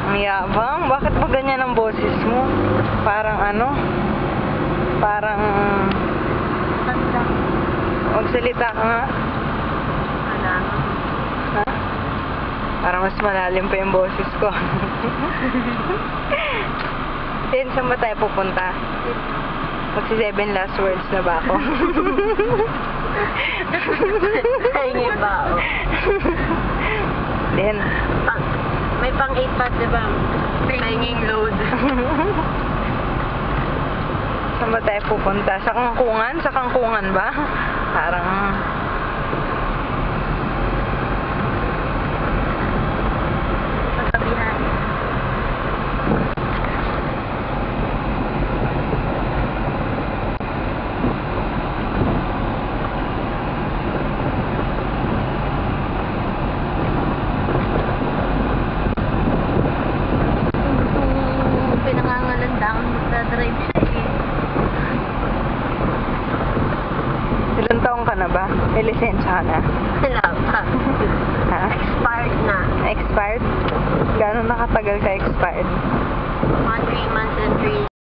Ang yabang. Bakit ba ganyan ang boses mo? Parang ano? Parang... Tanda. Magsalita ka nga. Wala. Ha? Parang mas malalim pa yung boses ko. Then, saan ba tayo pupunta? Magsi 7 last words na ba ako? Hingi ba ako? Then, May pang 8 pa, diba? Hanging load. saan ba tayo pupunta? Sa Kangkungan? Sa Kangkungan ba? Parang... Pagkabihan. Pinangangalandang magdadrive siya eh. Ilang taong ka na ba? May lisensya ka na? Wala pa. Ha? Expired na. Expired? Gano'n nakatagal ka expired? 3 months and 3